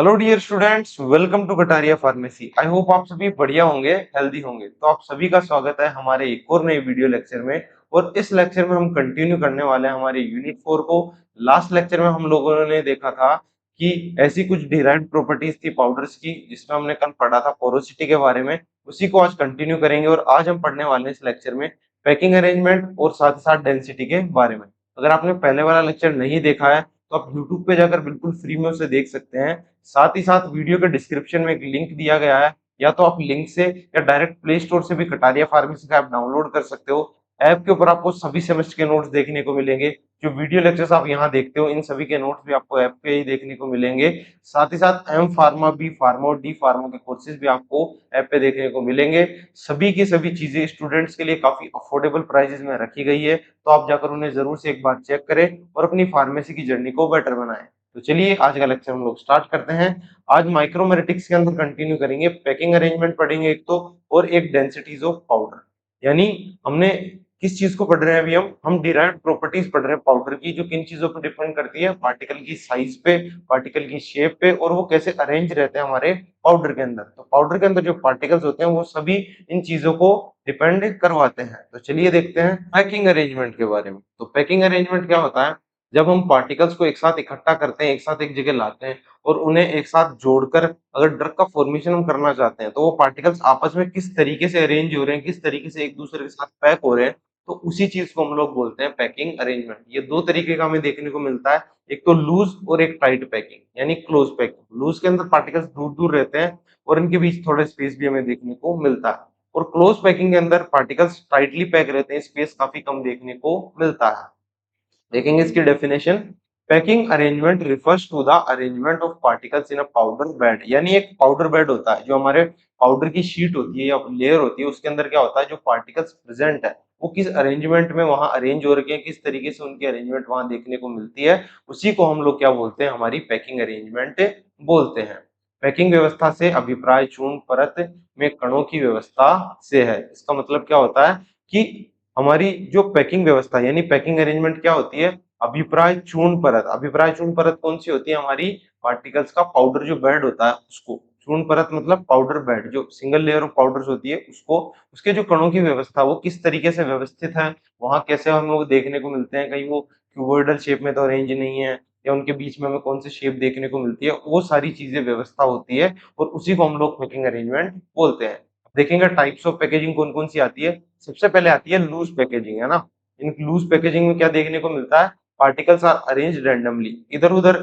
Hello dear students, welcome to Kataria pharmacy. I hope आप सभी बढ़िया होंगे, हेल्दी होंगे। तो आप सभी का स्वागत है हमारे एक और नए वीडियो लेक्चर में। और इस लेक्चर में हम कंटिन्यू करने वाले हैं हमारे यूनिट 4 को। लास्ट लेक्चर में हम लोगों ने देखा था कि ऐसी कुछ डिराइव्ड प्रॉपर्टीज थी पाउडर्स की, जिसमें हमने कल पढ़ा था पोरोसिटी के बारे में। उसी को आज कंटिन्यू करेंगे और आज हम पढ़ने वाले हैं इस लेक्चर में पैकिंग अरेंजमेंट और साथ ही साथ डेंसिटी के बारे में। अगर आपने पहले वाला लेक्चर नहीं देखा है तो आप यूट्यूब पे जाकर बिल्कुल फ्री में उसे देख सकते हैं। साथ ही साथ वीडियो के डिस्क्रिप्शन में एक लिंक दिया गया है, या तो आप लिंक से या डायरेक्ट प्ले स्टोर से भी कटारिया फार्मेसी का ऐप डाउनलोड कर सकते हो। ऐप के ऊपर आपको सभी सेमेस्टर के नोट्स देखने को मिलेंगे। जो वीडियो लेक्चर्स आप यहाँ देखते हो, इन सभी के नोट्स भी आपको ऐप पे ही देखने को मिलेंगे। साथ ही साथ एम फार्मा, बी फार्मा और डी फार्मा के कोर्सेज भी आपको ऐप पे देखने को मिलेंगे। सभी की सभी चीजें स्टूडेंट्स के लिए काफी अफोर्डेबल प्राइसेस में रखी गई है, तो आप जाकर उन्हें जरूर से एक बार चेक करें और अपनी फार्मेसी की जर्नी को बेटर बनाएं। तो चलिए आज का लेक्चर हम लोग स्टार्ट करते हैं। आज माइक्रोमेरेटिक्स के अंदर कंटिन्यू करेंगे, पैकिंग अरेंजमेंट पढ़ेंगे एक तो, और एक डेंसिटीज ऑफ पाउडर। यानी हमने किस चीज को पढ़ रहे हैं अभी हम डिराइव्ड प्रॉपर्टीज पढ़ रहे हैं पाउडर की, जो किन चीजों पर डिपेंड करती है, पार्टिकल की साइज पे, पार्टिकल की शेप पे, और वो कैसे अरेंज रहते हैं हमारे पाउडर के अंदर। तो पाउडर के अंदर जो पार्टिकल्स होते हैं वो सभी इन चीजों को डिपेंड करवाते हैं। तो चलिए देखते हैं पैकिंग अरेंजमेंट के बारे में। तो पैकिंग अरेंजमेंट क्या होता है? जब हम पार्टिकल्स को एक साथ इकट्ठा करते हैं, एक साथ एक जगह लाते हैं और उन्हें एक साथ जोड़कर अगर ड्रग का फॉर्मेशन हम करना चाहते हैं, तो वो पार्टिकल्स आपस में किस तरीके से अरेंज हो रहे हैं, किस तरीके से एक दूसरे के साथ पैक हो रहे हैं, तो उसी चीज को हम लोग बोलते हैं पैकिंग अरेंजमेंट। ये दो तरीके का हमें देखने को मिलता है, एक तो लूज और एक टाइट पैकिंग, यानी क्लोज पैकिंग। लूज के अंदर पार्टिकल्स दूर दूर रहते हैं और इनके बीच थोड़ा स्पेस भी हमें देखने को मिलता है, और क्लोज पैकिंग के अंदर पार्टिकल्स टाइटली पैक रहते हैं, स्पेस काफी कम देखने को मिलता है। देखेंगे इसकी definition. Packing arrangement refers to the arrangement of particles in a powder bed. यानी एक पाउडर बेड होता है, जो हमारे पाउडर की शीट होती है या लेयर होती है, उसके अंदर क्या होता है, जो पार्टिकल्स प्रेजेंट है वो किस अरेंजमेंट में वहां अरेंज हो रखे हैं, किस तरीके से उनकी अरेंजमेंट वहां देखने को मिलती है, उसी को हम लोग क्या बोलते हैं, हमारी पैकिंग अरेंजमेंट बोलते हैं। पैकिंग व्यवस्था से अभिप्राय चूर्ण परत में कणों की व्यवस्था से है। इसका मतलब क्या होता है कि हमारी जो पैकिंग व्यवस्था यानी पैकिंग अरेंजमेंट क्या होती है, अभिप्राय चूर्ण परत। अभिप्राय चूर्ण परत कौन सी होती है? हमारी पार्टिकल्स का पाउडर जो बेड होता है उसको। चूर्ण परत मतलब पाउडर बेड, जो सिंगल लेयर ऑफ पाउडर्स होती है उसको। उसके जो कणों की व्यवस्था वो किस तरीके से व्यवस्थित है, वहां कैसे हम लोग देखने को मिलते हैं, कहीं वो क्यूबॉइडल शेप में तो अरेंज नहीं है, या उनके बीच में हमें कौन सी शेप देखने को मिलती है, वो सारी चीजें व्यवस्था होती है, और उसी को हम लोग पैकिंग अरेंजमेंट बोलते हैं। देखेंगे टाइप्स ऑफ पैकेजिंग कौन कौन सी आती है। सबसे पहले आती है लूज पैकेजिंग, है ना। इन लूज पैकेजिंग में क्या देखने को मिलता है, पार्टिकल्स आर अरेंज रैंडमली, इधर उधर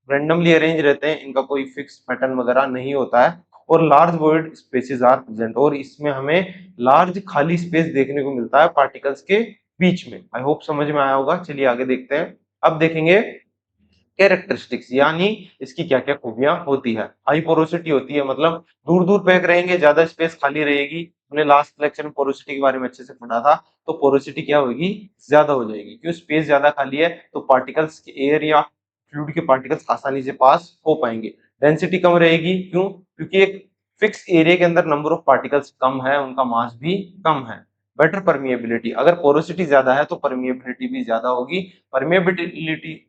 रैंडमली अरेंज रहते हैं, इनका कोई फिक्स पैटर्न वगैरह नहीं होता है। और large void spaces are present, और इसमें हमें लार्ज खाली स्पेस देखने को मिलता है पार्टिकल्स के बीच में। आई होप समझ में आया होगा। चलिए आगे देखते हैं। अब देखेंगे कैरेक्टरिस्टिक्स, यानी इसकी क्या क्या खूबियां होती है। हाई पोरोसिटी होती है, मतलब दूर दूर पैक रहेंगे, ज्यादा स्पेस खाली रहेगी। हमने लास्ट लेक्चर में पोरोसिटी के बारे में अच्छे से पढ़ा था। तो पोरोसिटी क्या होगी, ज्यादा हो जाएगी, क्यों? स्पेस ज्यादा खाली है तो पार्टिकल्स के, एयर या फ्लूइड के पार्टिकल्स आसानी से पास हो पाएंगे। डेंसिटी कम रहेगी, क्यों? क्योंकि एक फिक्स एरिया के अंदर नंबर ऑफ पार्टिकल्स कम है, उनका मास भी कम है। बेटर परमिएबिलिटी, अगर पोरोसिटी ज्यादा है तो परमिएबिलिटी भी ज्यादा होगी। परमिएबिलिटी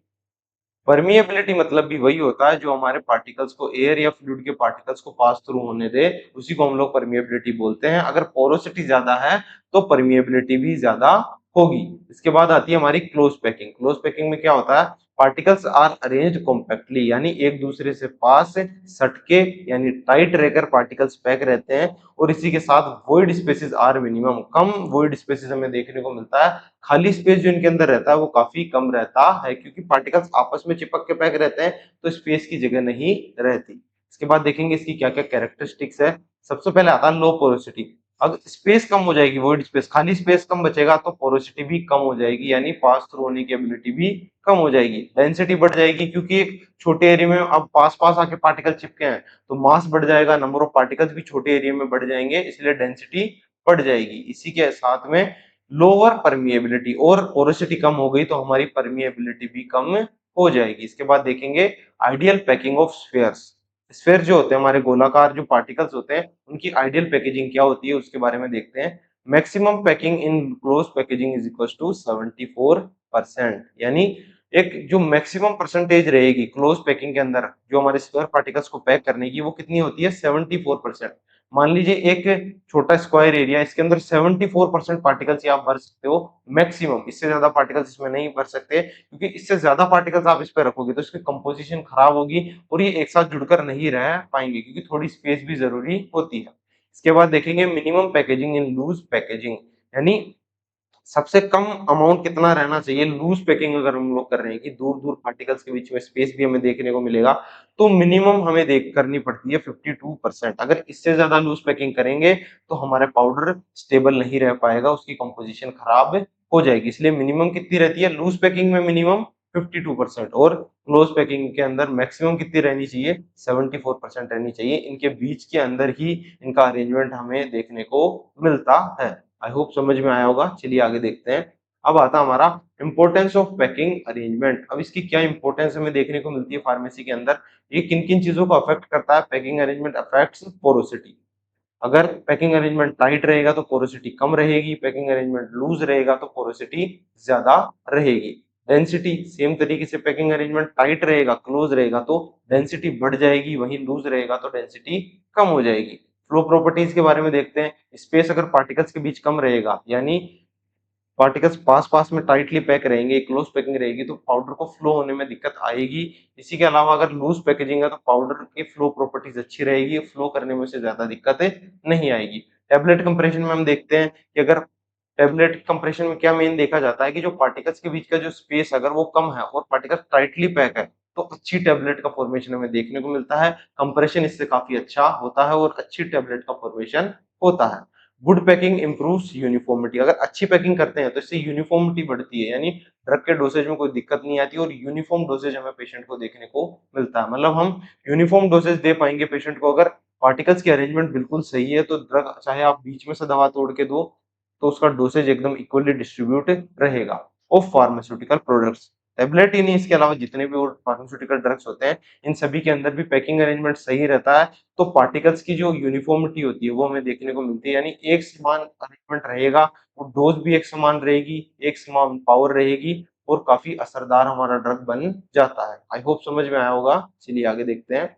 परमिएबिलिटी मतलब भी वही होता है जो हमारे पार्टिकल्स को, एयर या फ्लूइड के पार्टिकल्स को पास थ्रू होने दे, उसी को हम लोग परमिएबिलिटी बोलते हैं। अगर पोरोसिटी ज्यादा है तो परमिएबिलिटी भी ज्यादा होगी। इसके बाद आती है हमारी क्लोज पैकिंग। क्लोज पैकिंग में क्या होता है, पार्टिकल्स आर अरेंज्ड कॉम्पैक्टली, यानी एक दूसरे से पास सटके यानी टाइट रहकर पार्टिकल्स पैक रहते हैं, और इसी के साथ वॉइड स्पेसेस आर मिनिमम, कम वॉइड स्पेसेस हमें देखने को मिलता है। खाली स्पेस जो इनके अंदर रहता है वो काफी कम रहता है, क्योंकि पार्टिकल्स आपस में चिपक के पैक रहते हैं, तो स्पेस की जगह नहीं रहती। इसके बाद देखेंगे इसकी क्या क्या कैरेक्टरिस्टिक्स है। सबसे पहले आता है लो पोरोसिटी। अगर स्पेस कम हो जाएगी, वॉइड स्पेस, खाली स्पेस कम बचेगा, तो पोरोसिटी भी कम हो जाएगी, यानी पास थ्रू होने की एबिलिटी भी कम हो जाएगी। डेंसिटी बढ़ जाएगी, क्योंकि एक छोटे एरिया में अब पास पास आके पार्टिकल चिपके हैं, तो मास बढ़ जाएगा, नंबर ऑफ पार्टिकल्स भी छोटे एरिया में बढ़ जाएंगे, इसलिए डेंसिटी बढ़ जाएगी। इसी के साथ में लोअर परमिएबिलिटी, और पोरोसिटी कम हो गई तो हमारी परमिएबिलिटी भी कम हो जाएगी। इसके बाद देखेंगे ideal packing of spheres. Sphere जो होते हैं हमारे गोलाकार जो पार्टिकल्स होते हैं, उनकी आइडियल पैकेजिंग क्या होती है उसके बारे में देखते हैं। Maximum packing in close packaging is equal to 74%, यानी एक जो मैक्सिमम परसेंटेज रहेगी क्लोज पैकिंग के अंदर जो हमारे स्क्वायर पार्टिकल्स को पैक करने की, वो कितनी होती है? 74%। मान लीजिए एक छोटा स्क्वायर एरिया, इसके अंदर 74% पार्टिकल्स ही आप भर सकते हो मैक्सिमम। इससे ज्यादा पार्टिकल्स इसमें नहीं भर सकते, क्योंकि इससे ज्यादा पार्टिकल्स आप इस पे रखोगे तो इसकी कंपोजिशन खराब होगी और ये एक साथ जुड़कर नहीं रह पाएंगे, क्योंकि थोड़ी स्पेस भी जरूरी होती है। इसके बाद देखेंगे minimum packaging in loose packaging, यानी सबसे कम अमाउंट कितना रहना चाहिए लूज पैकिंग अगर हम लोग कर रहे हैं कि दूर दूर पार्टिकल्स के बीच में स्पेस भी हमें देखने को मिलेगा, तो मिनिमम हमें देख करनी पड़ती है 52%। अगर इससे ज्यादा लूज पैकिंग करेंगे तो हमारा पाउडर स्टेबल नहीं रह पाएगा, उसकी कंपोजिशन खराब हो जाएगी। इसलिए मिनिमम कितनी रहती है लूज पैकिंग में? मिनिमम 52%। और क्लोज पैकिंग के अंदर मैक्सिमम कितनी रहनी चाहिए? 74% रहनी चाहिए। इनके बीच के अंदर ही इनका अरेंजमेंट हमें देखने को मिलता है। आई होप समझ में आया होगा। चलिए आगे देखते हैं। अब आता हमारा इंपॉर्टेंस ऑफ पैकिंग अरेंजमेंट। अब इसकी क्या इंपॉर्टेंस हमें देखने को मिलती है फार्मेसी के अंदर, ये किन किन चीजों को अफेक्ट करता है? Packing arrangement affects porosity. अगर पैकिंग अरेंजमेंट टाइट रहेगा तो पोरोसिटी कम रहेगी, पैकिंग अरेंजमेंट लूज रहेगा तो पोरोसिटी ज्यादा रहेगी। डेंसिटी सेम तरीके से, पैकिंग अरेंजमेंट टाइट रहेगा क्लोज रहेगा तो डेंसिटी बढ़ जाएगी, वहीं लूज रहेगा तो डेंसिटी कम हो जाएगी। फ्लो प्रॉपर्टीज के बारे में देखते हैं। स्पेस अगर पार्टिकल्स के बीच कम रहेगा, यानी पार्टिकल्स पास पास में टाइटली पैक रहेंगे, क्लोज पैकिंग रहेगी, तो पाउडर को फ्लो होने में दिक्कत आएगी। इसी के अलावा अगर लूज पैकेजिंग है तो पाउडर की फ्लो प्रॉपर्टीज अच्छी रहेगी, फ्लो करने में से ज्यादा दिक्कतें नहीं आएगी। टेबलेट कंप्रेशन में हम देखते हैं कि अगर टेबलेट कंप्रेशन में क्या मेन देखा जाता है कि जो पार्टिकल्स के बीच का जो स्पेस अगर वो कम है और पार्टिकल्स टाइटली पैक है, तो अच्छी टेबलेट का फॉर्मेशन हमें देखने को मिलता है। कंप्रेशन इससे काफी अच्छा होता है और अच्छी टेबलेट का फॉर्मेशन होता है। Good packing improves uniformity. अगर अच्छी पैकिंग करते हैं तो इससे यूनिफॉर्मिटी बढ़ती है, यानी ड्रग के डोसेज में कोई दिक्कत नहीं आती और यूनिफॉर्म डोसेज हमें पेशेंट को देखने को मिलता है। मतलब हम यूनिफॉर्म डोसेज दे पाएंगे पेशेंट को। अगर पार्टिकल्स की अरेंजमेंट बिल्कुल सही है तो ड्रग चाहे आप बीच में से दवा तोड़ के दो तो उसका डोसेज एकदम इक्वली डिस्ट्रीब्यूट रहेगा। ऑफ फार्मास्यूटिकल प्रोडक्ट्स, टेबलेट ही नहीं, इसके अलावा जितने भी और फार्मास्यूटिकल ड्रग्स होते हैं इन सभी के अंदर भी पैकिंग अरेंजमेंट सही रहता है, तो पार्टिकल्स की जो यूनिफॉर्मिटी होती है वो हमें देखने को मिलती है, यानी एक समान अरेंजमेंट रहेगा, वो डोज भी एक समान रहेगी, एक समान पावर रहेगी और काफी असरदार हमारा ड्रग बन जाता है। आई होप समझ में आया होगा। चलिए आगे देखते हैं।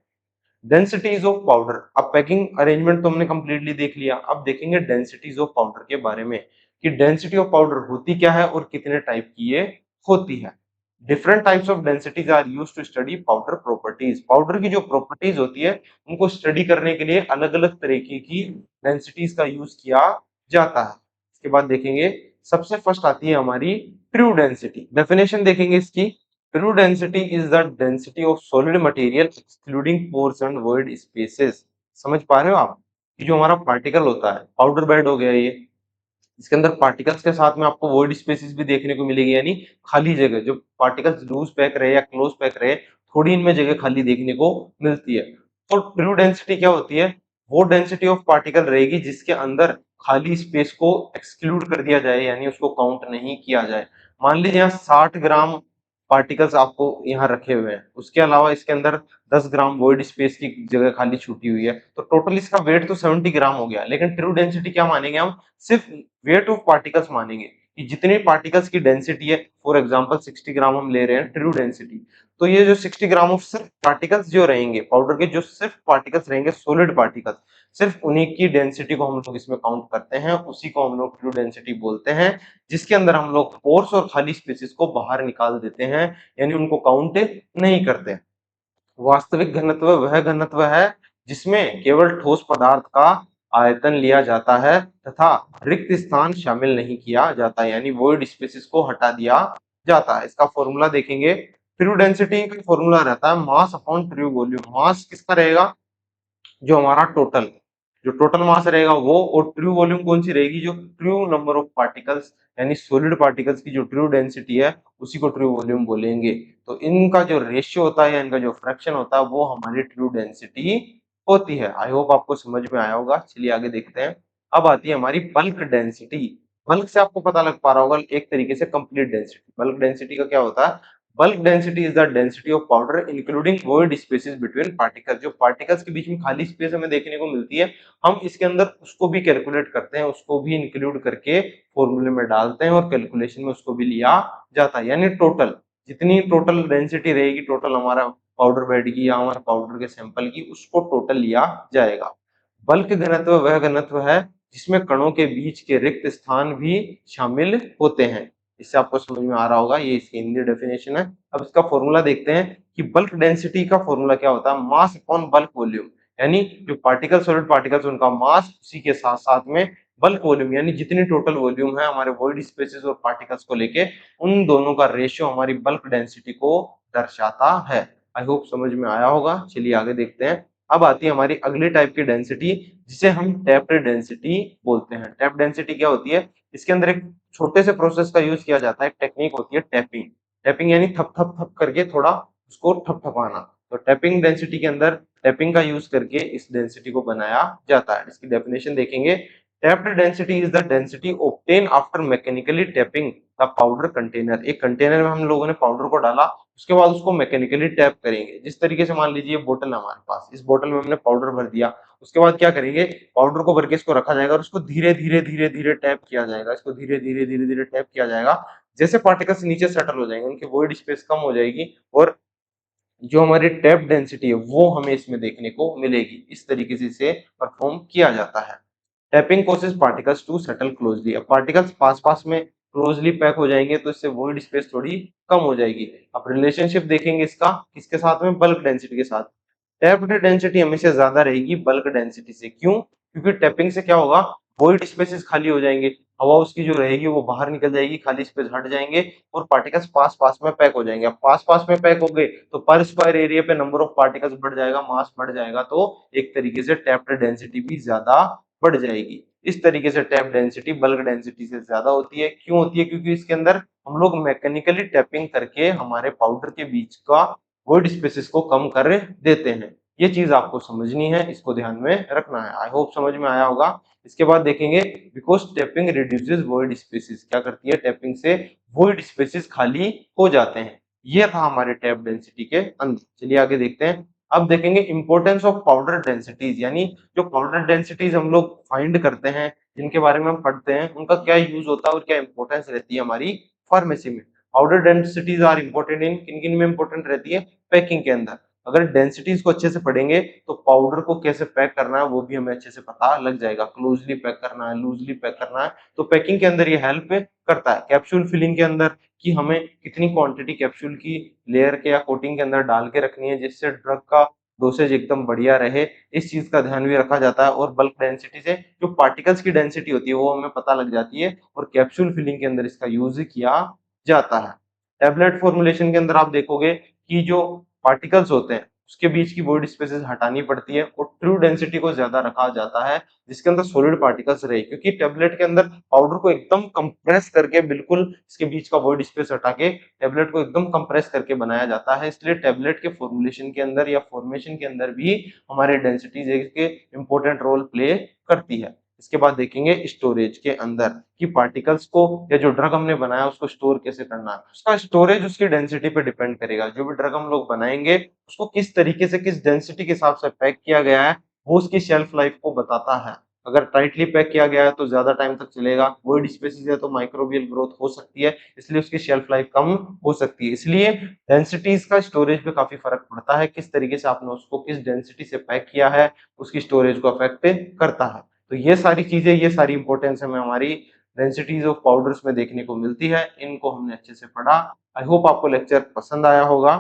Densities of powder. अब पैकिंग अरेंजमेंट तो हमने कंप्लीटली देख लिया, अब देखेंगे डेंसिटीज ऑफ पाउडर के बारे में कि डेंसिटी ऑफ पाउडर होती क्या है और कितने टाइप की ये होती है। Different types of densities are used to study powder properties. Powder की जो प्रॉपर्टीज होती है उनको स्टडी करने के लिए अलग अलग तरीके की डेंसिटीज का यूज किया जाता है। इसके बाद देखेंगे, सबसे फर्स्ट आती है हमारी ट्रू डेंसिटी। डेफिनेशन देखेंगे इसकी। True density is the density of solid material excluding pores and void spaces। समझ पा रहे हो आप कि जो हमारा पार्टिकल होता है, पाउडर बेड हो गया ये, इसके अंदर पार्टिकल्स के साथ में आपको वॉइड स्पेसेस भी देखने को मिलेगी, यानी खाली जगह। जो पार्टिकल्स लूज पैक रहे या क्लोज पैक रहे, थोड़ी इनमें जगह खाली देखने को मिलती है। और ट्रू डेंसिटी क्या होती है? वो डेंसिटी ऑफ पार्टिकल रहेगी जिसके अंदर खाली स्पेस को एक्सक्लूड कर दिया जाए, यानी उसको काउंट नहीं किया जाए। मान लीजिए यहाँ 60 ग्राम पार्टिकल्स आपको यहाँ रखे हुए हैं, उसके अलावा इसके अंदर 10 ग्राम वॉइड स्पेस की जगह खाली छूटी हुई है, तो टोटल इसका वेट तो 70 ग्राम हो गया। लेकिन ट्रू डेंसिटी क्या मानेंगे हम? सिर्फ वेट ऑफ पार्टिकल्स मानेंगे कि जितने पार्टिकल्स की डेंसिटी है। फॉर एग्जांपल 60 ग्राम हम ले रहे हैं ट्रू डेंसिटी, तो ये जो 60 ग्राम ऑफ सिर्फ पार्टिकल्स जो रहेंगे पाउडर के, जो सिर्फ पार्टिकल्स रहेंगे सॉलिड पार्टिकल्स, सिर्फ उन्हीं की डेंसिटी को हम लोग इसमें काउंट करते हैं, उसी को हम लोग ट्रू डेंसिटी बोलते हैं। जिसके अंदर हम लोग पोर्स और खाली स्पेसेस को बाहर निकाल देते हैं, यानी उनको काउंट नहीं करते। वास्तविक घनत्व वह घनत्व है जिसमें केवल ठोस पदार्थ का आयतन लिया जाता है तथा रिक्त स्थान शामिल नहीं किया जाता, यानी वॉइड स्पेसेस को हटा दिया जाता है। इसका फॉर्मूला देखेंगे। ट्रू डेंसिटी का फॉर्मूला रहता है मास अपॉन ट्रू वॉल्यूम। मास किसका रहेगा? जो हमारा टोटल, जो टोटल मास रहेगा वो, और ट्रू वॉल्यूम कौन सी रहेगी? जो ट्रू नंबर ऑफ पार्टिकल्स, यानी सॉलिड पार्टिकल्स की जो ट्रू डेंसिटी है उसी को ट्रू वॉल्यूम बोलेंगे। तो इनका जो रेशियो होता है या इनका जो फ्रैक्शन होता है वो हमारी ट्रू डेंसिटी होती है। आई होप आपको समझ में आया होगा। चलिए आगे देखते हैं। अब आती है हमारी बल्क डेंसिटी। बल्क से आपको पता लग पा रहा होगा एक तरीके से कंप्लीट डेंसिटी। बल्क डेंसिटी का क्या होता है? Bulk density is the density of powder including void spaces between particle. जो पार्टिकल्स के बीच में खाली स्पेस हमें देखने को मिलती है, हम इसके अंदर उसको भी कैलकुलेट करते हैं, उसको भी इंक्लूड करके फॉर्मूले में डालते हैं और कैलकुलेशन में उसको भी लिया जाता है, यानी टोटल जितनी टोटल डेंसिटी रहेगी टोटल हमारा पाउडर बेड की या हमारे पाउडर के सैंपल की, उसको टोटल लिया जाएगा। बल्क घनत्व वह घनत्व है जिसमें कणों के बीच के रिक्त स्थान भी शामिल होते हैं। इससे आपको समझ में आ रहा होगा, ये इसकी हिंदी डेफिनेशन है। अब इसका फॉर्मूला देखते हैं कि बल्क डेंसिटी का फॉर्मूला क्या होता है, मास अपॉन बल्क वॉल्यूम। यानी जो पार्टिकल सॉलिड पार्टिकल्स उनका मास, उसी के साथ साथ में बल्क वॉल्यूम यानी जितनी टोटल वॉल्यूम है हमारे वॉइड स्पेसेस और पार्टिकल्स को लेके, उन दोनों का रेशियो हमारी बल्क डेंसिटी को दर्शाता है। आई होप समझ में आया होगा। चलिए आगे देखते हैं। अब आती है हमारी अगली टाइप की डेंसिटी, जिसे हम टैप्ड डेंसिटी बोलते हैं। टैप डेंसिटी क्या होती है, इसके अंदर एक छोटे से प्रोसेस का यूज किया जाता है, एक टेक्निक होती है टैपिंग। टैपिंग यानी थप थप थप करके थोड़ा उसको ठपठपाना। तो टैपिंग डेंसिटी के अंदर टैपिंग का यूज करके इस डेंसिटी को बनाया जाता है। इसकी डेफिनेशन देखेंगे, tapped density is the density obtain after mechanically tapping the powder container. एक कंटेनर में हम लोगों ने पाउडर को डाला, उसके बाद उसको मैकेनिकली टैप करेंगे। जिस तरीके से मान लीजिए बोतल है हमारे पास, इस बोतल में हमने पाउडर भर दिया, उसके बाद क्या करेंगे, पाउडर को भर के इसको रखा जाएगा और उसको धीरे धीरे धीरे धीरे टैप किया जाएगा। इसको धीरे धीरे धीरे धीरे टैप किया जाएगा। जैसे पार्टिकल्स नीचे सेटल हो जाएंगे, उनकी वॉइड स्पेस कम हो जाएगी और जो हमारी टैप डेंसिटी है वो हमें इसमें देखने को मिलेगी। इस तरीके से इसे परफॉर्म किया जाता है। Tapping causes particles to settle closely। अब पार्टिकल्स पास पास में क्लोजली पैक हो जाएंगे तो इससे वॉइड स्पेस थोड़ी कम हो जाएगी। अब रिलेशनशिप देखेंगे इसका किसके साथ में, बल्क डेंसिटी के साथ। टैप्ड डेंसिटी हमेशा ज्यादा रहेगी बल्क डेंसिटी से। क्यों? क्योंकि टैपिंग से क्या होगा, वॉइड स्पेसेस खाली हो जाएंगे, हवा उसकी जो रहेगी वो बाहर निकल जाएगी, खाली स्पेस हट जाएंगे और पार्टिकल्स पास पास में पैक हो जाएंगे। अब पास पास में पैक हो गए तो पर स्क्वायर एरिया पे नंबर ऑफ पार्टिकल्स बढ़ जाएगा, मास बढ़ जाएगा, तो एक तरीके से टैप्ड डेंसिटी भी ज्यादा बढ़ जाएगी। इस तरीके से टैप डेंसिटी बल्क डेंसिटी से ज्यादा होती है। क्यों होती है? क्योंकि इसके अंदर हम लोग मैकेनिकली टैपिंग करके हमारे पाउडर के बीच का वॉइड स्पेसेस को कम कर देते हैं। ये चीज आपको समझनी है, इसको ध्यान में रखना है। आई होप समझ में आया होगा। इसके बाद देखेंगे, because tapping reduces void spaces. क्या करती है टैपिंग से, वॉइड स्पेसेस खाली हो जाते हैं। ये था हमारे टैप डेंसिटी के अंदर। चलिए आगे देखते हैं। अब देखेंगे इंपॉर्टेंस ऑफ पाउडर डेंसिटीज, यानी जो पाउडर डेंसिटीज हम लोग फाइंड करते हैं, जिनके बारे में हम पढ़ते हैं, उनका क्या यूज होता है और क्या इंपॉर्टेंस रहती है हमारी फार्मेसी में। Powder densities are important in किन किन में इंपॉर्टेंट रहती है, पैकिंग के अंदर। अगर डेंसिटीज को अच्छे से पढ़ेंगे तो पाउडर को कैसे पैक करना है वो भी हमें अच्छे से पता लग जाएगा। क्लोजली पैक करना है, लूजली पैक करना है, तो पैकिंग के अंदर ये हेल्प करता है। कैप्सूल फिलिंग के अंदर कि हमें कितनी क्वांटिटी कैप्सूल की लेयर के या कोटिंग के अंदर डाल के रखनी है जिससे ड्रग का डोसेज एकदम बढ़िया रहे, इस चीज का ध्यान भी रखा जाता है। और बल्क डेंसिटी से जो पार्टिकल्स की डेंसिटी होती है वो हमें पता लग जाती है और कैप्सूल फिलिंग के अंदर इसका यूज किया जाता है। टेबलेट फॉर्मुलेशन के अंदर आप देखोगे कि जो पार्टिकल्स होते हैं उसके बीच की वॉइड स्पेसेस हटानी पड़ती है और ट्रू डेंसिटी को ज्यादा रखा जाता है जिसके अंदर सॉलिड पार्टिकल्स रहे, क्योंकि टेबलेट के अंदर पाउडर को एकदम कंप्रेस करके बिल्कुल इसके बीच का वॉइड स्पेस हटा के टेबलेट को एकदम कंप्रेस करके बनाया जाता है। इसलिए टेबलेट के फॉर्मुलेशन के अंदर या फॉर्मेशन के अंदर भी हमारे डेंसिटीज एक इंपॉर्टेंट रोल प्ले करती है। इसके बाद देखेंगे स्टोरेज के अंदर कि पार्टिकल्स को या जो ड्रग हमने बनाया उसको स्टोर कैसे करना है। उसका स्टोरेज उसकी डेंसिटी पे डिपेंड करेगा। जो भी ड्रग हम लोग बनाएंगे उसको किस तरीके से किस डेंसिटी के हिसाब से पैक किया गया है वो उसकी शेल्फ लाइफ को बताता है। अगर टाइटली पैक किया गया है तो ज्यादा टाइम तक चलेगा, वॉइड स्पेसेस है तो माइक्रोबियल ग्रोथ हो सकती है, इसलिए उसकी शेल्फ लाइफ कम हो सकती है। इसलिए डेंसिटीज का स्टोरेज पे काफी फर्क पड़ता है। किस तरीके से आपने उसको किस डेंसिटी से पैक किया है उसकी स्टोरेज को अफेक्ट करता है। तो ये सारी चीजें, ये सारी इंपॉर्टेंस हमें हमारी डेंसिटीज ऑफ पाउडर्स में देखने को मिलती है। इनको हमने अच्छे से पढ़ा। आई होप आपको लेक्चर पसंद आया होगा।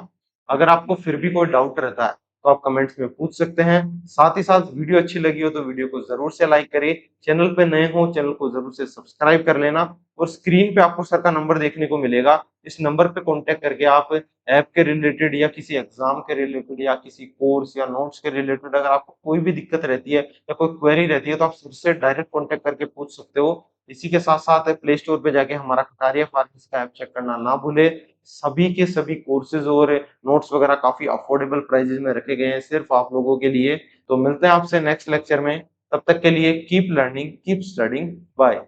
अगर आपको फिर भी कोई डाउट रहता है तो आप कमेंट्स में पूछ सकते हैं। साथ ही साथ वीडियो अच्छी लगी हो तो वीडियो को जरूर से लाइक करें। चैनल पे नए हो चैनल को जरूर से सब्सक्राइब कर लेना। और स्क्रीन पे आपको सर का नंबर देखने को मिलेगा, इस नंबर पे कांटेक्ट करके आप ऐप के रिलेटेड या किसी एग्जाम के रिलेटेड या किसी कोर्स या नोट्स के रिलेटेड अगर आपको कोई भी दिक्कत रहती है या कोई क्वेरी रहती है तो आप सर से डायरेक्ट कांटेक्ट करके पूछ सकते हो। इसी के साथ साथ प्ले स्टोर पे जाके हमारा कटारिया फार्मेसी का ऐप चेक करना ना भूले। सभी के सभी कोर्सेज और नोट्स वगैरह काफी अफोर्डेबल प्राइजेस में रखे गए हैं सिर्फ आप लोगों के लिए। तो मिलते हैं आपसे नेक्स्ट लेक्चर में, तब तक के लिए keep learning keep studying, bye.